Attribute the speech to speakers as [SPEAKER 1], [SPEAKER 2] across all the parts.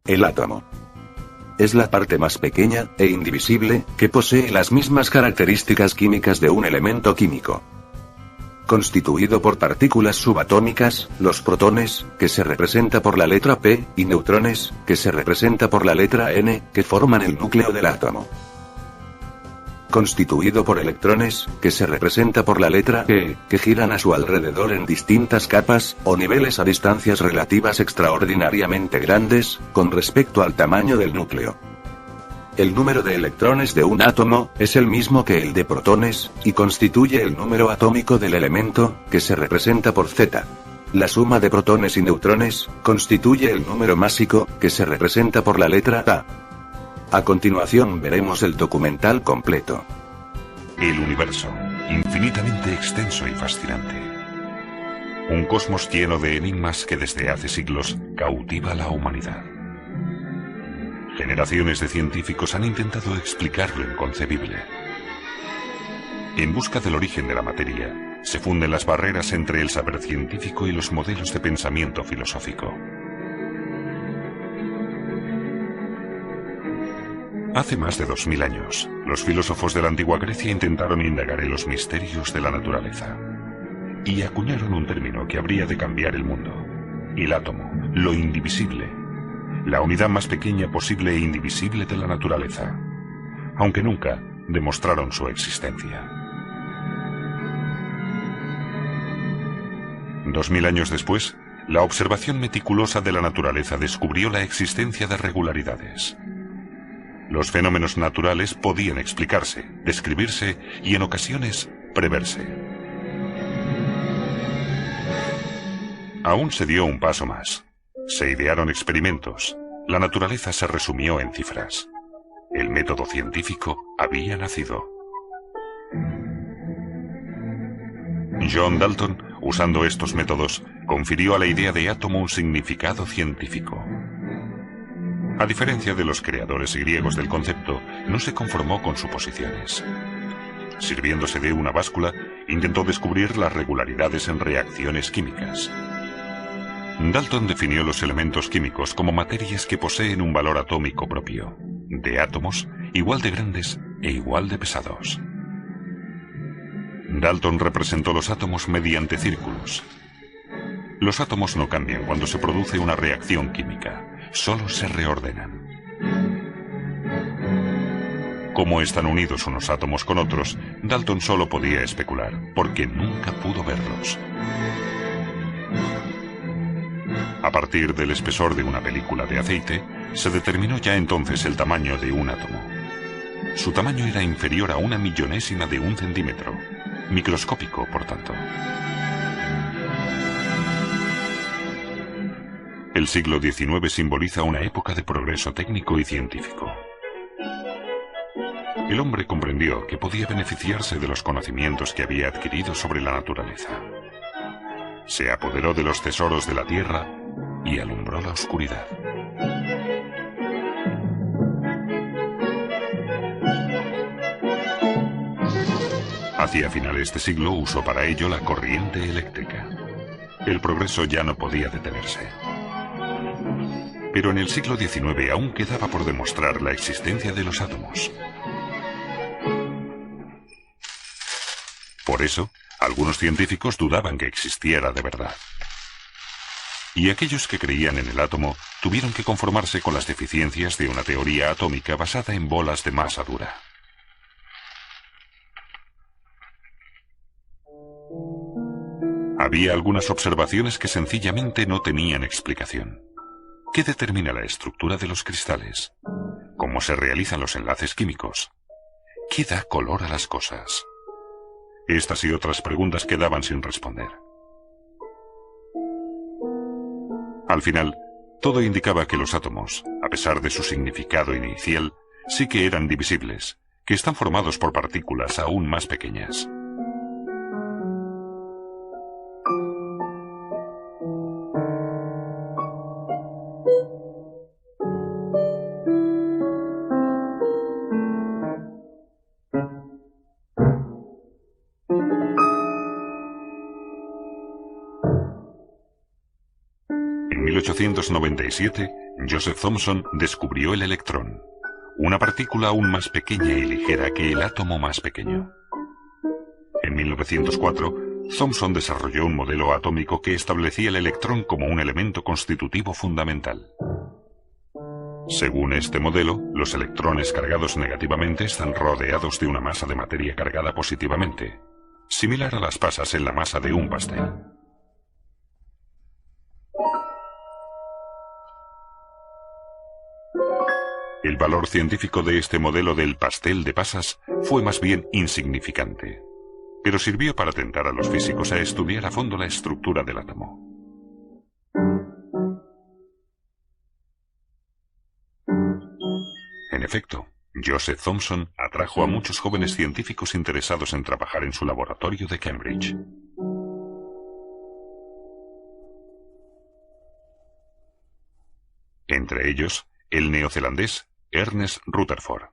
[SPEAKER 1] El átomo. Es la parte más pequeña, e indivisible, que posee las mismas características químicas de un elemento químico. Constituido por partículas subatómicas, los protones, que se representa por la letra P, y neutrones, que se representa por la letra N, que forman el núcleo del átomo. Constituido por electrones, que se representa por la letra E, que giran a su alrededor en distintas capas, o niveles a distancias relativas extraordinariamente grandes, con respecto al tamaño del núcleo. El número de electrones de un átomo, es el mismo que el de protones, y constituye el número atómico del elemento, que se representa por Z. La suma de protones y neutrones, constituye el número másico, que se representa por la letra A. A continuación veremos el documental completo.
[SPEAKER 2] El universo, infinitamente extenso y fascinante. Un cosmos lleno de enigmas que desde hace siglos cautiva a la humanidad. Generaciones de científicos han intentado explicar lo inconcebible. En busca del origen de la materia, se funden las barreras entre el saber científico y los modelos de pensamiento filosófico. Hace más de 2000 años, los filósofos de la antigua Grecia intentaron indagar en los misterios de la naturaleza. Y acuñaron un término que habría de cambiar el mundo. El átomo, lo indivisible. La unidad más pequeña posible e indivisible de la naturaleza. Aunque nunca demostraron su existencia. 2000 años después, la observación meticulosa de la naturaleza descubrió la existencia de regularidades. Los fenómenos naturales podían explicarse, describirse y en ocasiones preverse. Aún se dio un paso más. Se idearon experimentos. La naturaleza se resumió en cifras. El método científico había nacido. John Dalton, usando estos métodos, confirió a la idea de átomo un significado científico. A diferencia de los creadores griegos del concepto, no se conformó con suposiciones. Sirviéndose de una báscula, intentó descubrir las regularidades en reacciones químicas. Dalton definió los elementos químicos como materias que poseen un valor atómico propio, de átomos igual de grandes e igual de pesados. Dalton representó los átomos mediante círculos. Los átomos no cambian cuando se produce una reacción química, solo se reordenan. Cómo están unidos unos átomos con otros, Dalton solo podía especular, porque nunca pudo verlos. A partir del espesor de una película de aceite, se determinó ya entonces el tamaño de un átomo. Su tamaño era inferior a 1/1000ª de un centímetro, microscópico, por tanto. El siglo XIX simboliza una época de progreso técnico y científico. El hombre comprendió que podía beneficiarse de los conocimientos que había adquirido sobre la naturaleza. Se apoderó de los tesoros de la tierra y alumbró la oscuridad. Hacia finales de siglo usó para ello la corriente eléctrica. El progreso ya no podía detenerse. Pero en el siglo XIX aún quedaba por demostrar la existencia de los átomos. Por eso, algunos científicos dudaban que existiera de verdad. Y aquellos que creían en el átomo tuvieron que conformarse con las deficiencias de una teoría atómica basada en bolas de masa dura. Había algunas observaciones que sencillamente no tenían explicación. ¿Qué determina la estructura de los cristales? ¿Cómo se realizan los enlaces químicos? ¿Qué da color a las cosas? Estas y otras preguntas quedaban sin responder. Al final, todo indicaba que los átomos, a pesar de su significado inicial, sí que eran divisibles, que están formados por partículas aún más pequeñas. En 1897, Joseph Thomson descubrió el electrón, una partícula aún más pequeña y ligera que el átomo más pequeño. En 1904, Thomson desarrolló un modelo atómico que establecía el electrón como un elemento constitutivo fundamental. Según este modelo, los electrones cargados negativamente están rodeados de una masa de materia cargada positivamente, similar a las pasas en la masa de un pastel. El valor científico de este modelo del pastel de pasas fue más bien insignificante, pero sirvió para tentar a los físicos a estudiar a fondo la estructura del átomo. En efecto, Joseph Thomson atrajo a muchos jóvenes científicos interesados en trabajar en su laboratorio de Cambridge. Entre ellos, el neozelandés Ernest Rutherford.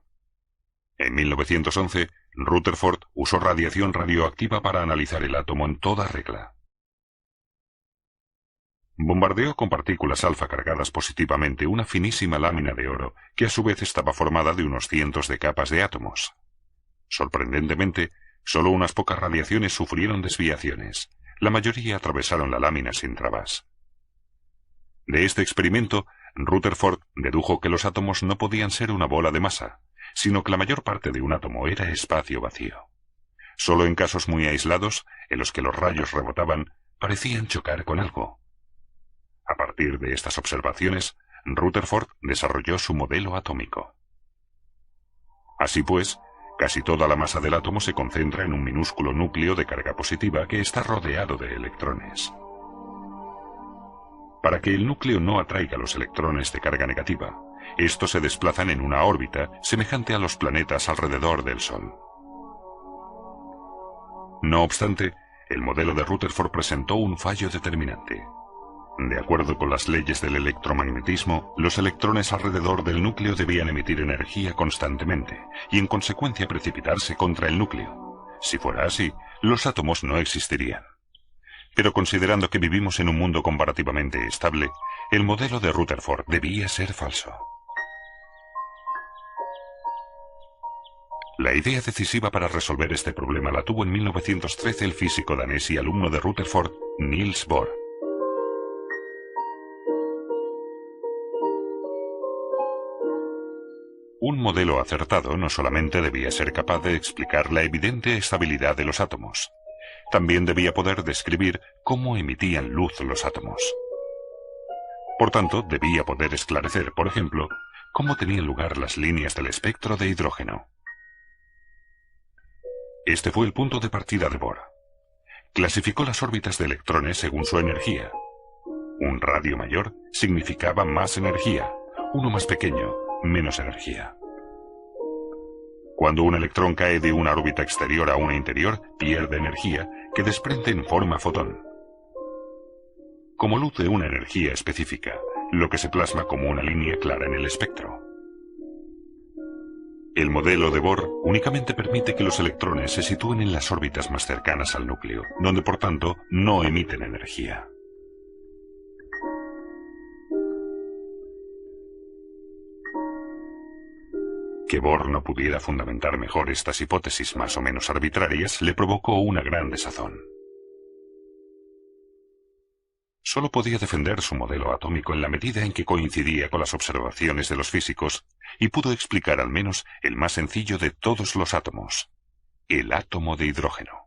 [SPEAKER 2] En 1911, Rutherford usó radiación radioactiva para analizar el átomo en toda regla. Bombardeó con partículas alfa cargadas positivamente una finísima lámina de oro que a su vez estaba formada de unos cientos de capas de átomos. Sorprendentemente, solo unas pocas radiaciones sufrieron desviaciones. La mayoría atravesaron la lámina sin trabas. De este experimento, Rutherford dedujo que los átomos no podían ser una bola de masa, sino que la mayor parte de un átomo era espacio vacío. Solo en casos muy aislados, en los que los rayos rebotaban, parecían chocar con algo. A partir de estas observaciones, Rutherford desarrolló su modelo atómico. Así pues, casi toda la masa del átomo se concentra en un minúsculo núcleo de carga positiva que está rodeado de electrones. Para que el núcleo no atraiga los electrones de carga negativa, estos se desplazan en una órbita semejante a los planetas alrededor del Sol. No obstante, el modelo de Rutherford presentó un fallo determinante. De acuerdo con las leyes del electromagnetismo, los electrones alrededor del núcleo debían emitir energía constantemente y en consecuencia precipitarse contra el núcleo. Si fuera así, los átomos no existirían. Pero considerando que vivimos en un mundo comparativamente estable, el modelo de Rutherford debía ser falso. La idea decisiva para resolver este problema la tuvo en 1913 el físico danés y alumno de Rutherford, Niels Bohr. Un modelo acertado no solamente debía ser capaz de explicar la evidente estabilidad de los átomos, también debía poder describir cómo emitían luz los átomos. Por tanto, debía poder esclarecer, por ejemplo, cómo tenían lugar las líneas del espectro de hidrógeno. Este fue el punto de partida de Bohr. Clasificó las órbitas de electrones según su energía. Un radio mayor significaba más energía, uno más pequeño, menos energía. Cuando un electrón cae de una órbita exterior a una interior, pierde energía, que desprende en forma fotón. Como luz de una energía específica, lo que se plasma como una línea clara en el espectro. El modelo de Bohr únicamente permite que los electrones se sitúen en las órbitas más cercanas al núcleo, donde por tanto no emiten energía. Que Bohr no pudiera fundamentar mejor estas hipótesis más o menos arbitrarias le provocó una gran desazón. Solo podía defender su modelo atómico en la medida en que coincidía con las observaciones de los físicos y pudo explicar al menos el más sencillo de todos los átomos, el átomo de hidrógeno.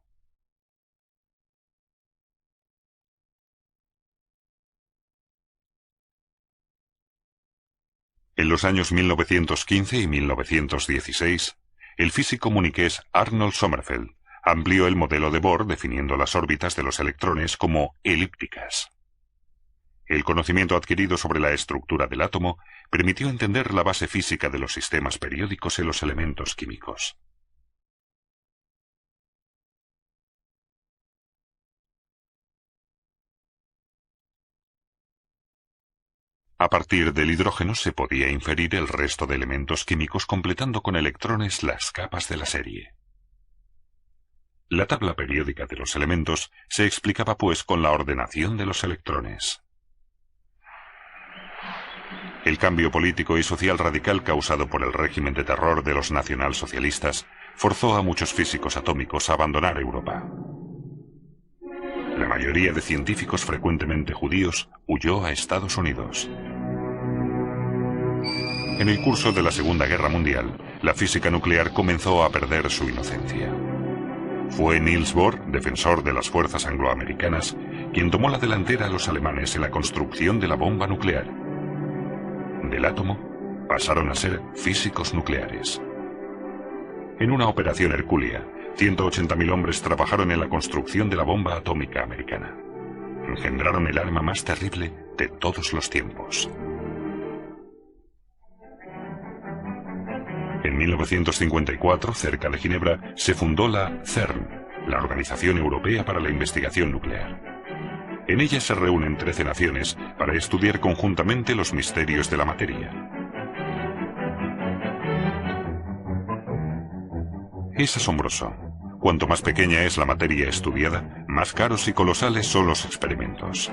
[SPEAKER 2] En los años 1915 y 1916, el físico muniqués Arnold Sommerfeld amplió el modelo de Bohr definiendo las órbitas de los electrones como elípticas. El conocimiento adquirido sobre la estructura del átomo permitió entender la base física de los sistemas periódicos en los elementos químicos. A partir del hidrógeno se podía inferir el resto de elementos químicos completando con electrones las capas de la serie. La tabla periódica de los elementos se explicaba pues con la ordenación de los electrones. El cambio político y social radical causado por el régimen de terror de los nacionalsocialistas forzó a muchos físicos atómicos a abandonar Europa. La mayoría de científicos, frecuentemente judíos, huyó a Estados Unidos. En el curso de la Segunda Guerra Mundial, la física nuclear comenzó a perder su inocencia. Fue Niels Bohr, defensor de las fuerzas angloamericanas, quien tomó la delantera a los alemanes en la construcción de la bomba nuclear. Del átomo pasaron a ser físicos nucleares. En una operación hercúlea, 180.000 hombres trabajaron en la construcción de la bomba atómica americana. Engendraron el arma más terrible de todos los tiempos. En 1954, cerca de Ginebra, se fundó la CERN, la Organización Europea para la Investigación Nuclear. En ella se reúnen 13 naciones para estudiar conjuntamente los misterios de la materia. Es asombroso. Cuanto más pequeña es la materia estudiada, más caros y colosales son los experimentos.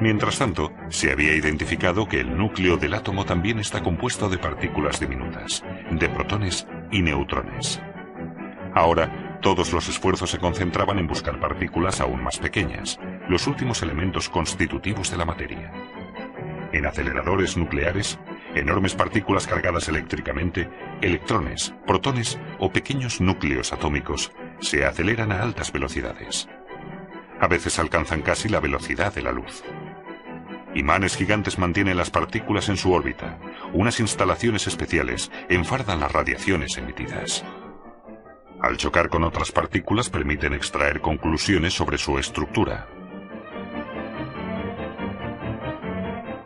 [SPEAKER 2] Mientras tanto, se había identificado que el núcleo del átomo también está compuesto de partículas diminutas, de protones y neutrones. Ahora, todos los esfuerzos se concentraban en buscar partículas aún más pequeñas, los últimos elementos constitutivos de la materia. En aceleradores nucleares, enormes partículas cargadas eléctricamente, electrones, protones o pequeños núcleos atómicos se aceleran a altas velocidades. A veces alcanzan casi la velocidad de la luz. Imanes gigantes mantienen las partículas en su órbita. Unas instalaciones especiales enfardan las radiaciones emitidas. Al chocar con otras partículas permiten extraer conclusiones sobre su estructura.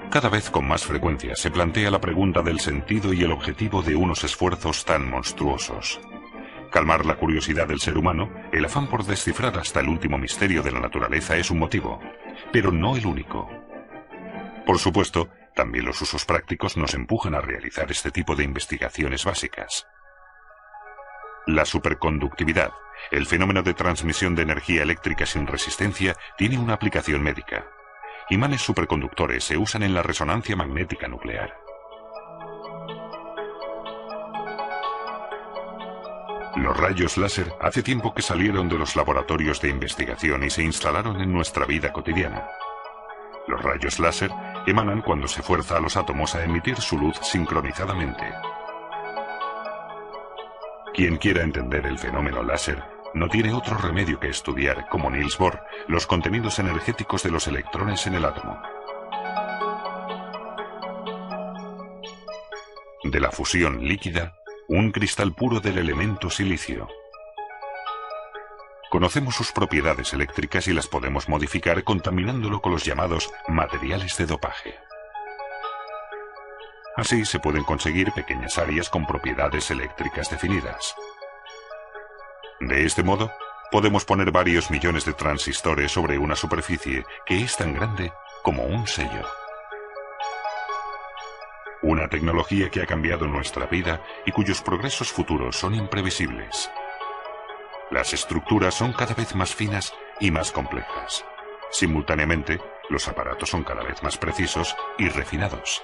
[SPEAKER 2] Cada vez con más frecuencia se plantea la pregunta del sentido y el objetivo de unos esfuerzos tan monstruosos. Calmar la curiosidad del ser humano, el afán por descifrar hasta el último misterio de la naturaleza es un motivo, pero no el único. Por supuesto, también los usos prácticos nos empujan a realizar este tipo de investigaciones básicas. La superconductividad, el fenómeno de transmisión de energía eléctrica sin resistencia, tiene una aplicación médica. Imanes superconductores se usan en la resonancia magnética nuclear. Los rayos láser hace tiempo que salieron de los laboratorios de investigación y se instalaron en nuestra vida cotidiana. Los rayos láser emanan cuando se fuerza a los átomos a emitir su luz sincronizadamente. Quien quiera entender el fenómeno láser no tiene otro remedio que estudiar, como Niels Bohr, los contenidos energéticos de los electrones en el átomo. De la fusión líquida, un cristal puro del elemento silicio. Conocemos sus propiedades eléctricas y las podemos modificar contaminándolo con los llamados materiales de dopaje. Así se pueden conseguir pequeñas áreas con propiedades eléctricas definidas. De este modo, podemos poner varios millones de transistores sobre una superficie que es tan grande como un sello. Una tecnología que ha cambiado nuestra vida y cuyos progresos futuros son imprevisibles. Las estructuras son cada vez más finas y más complejas. Simultáneamente, los aparatos son cada vez más precisos y refinados.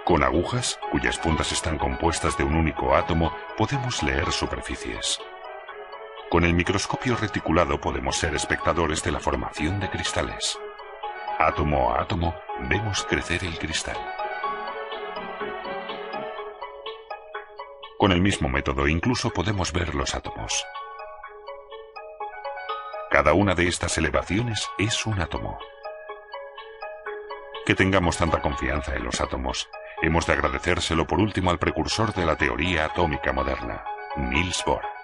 [SPEAKER 2] Con agujas, cuyas puntas están compuestas de un único átomo, podemos leer superficies. Con el microscopio reticulado podemos ser espectadores de la formación de cristales. Átomo a átomo, vemos crecer el cristal. Con el mismo método incluso podemos ver los átomos. Cada una de estas elevaciones es un átomo. Que tengamos tanta confianza en los átomos, hemos de agradecérselo por último al precursor de la teoría atómica moderna, Niels Bohr.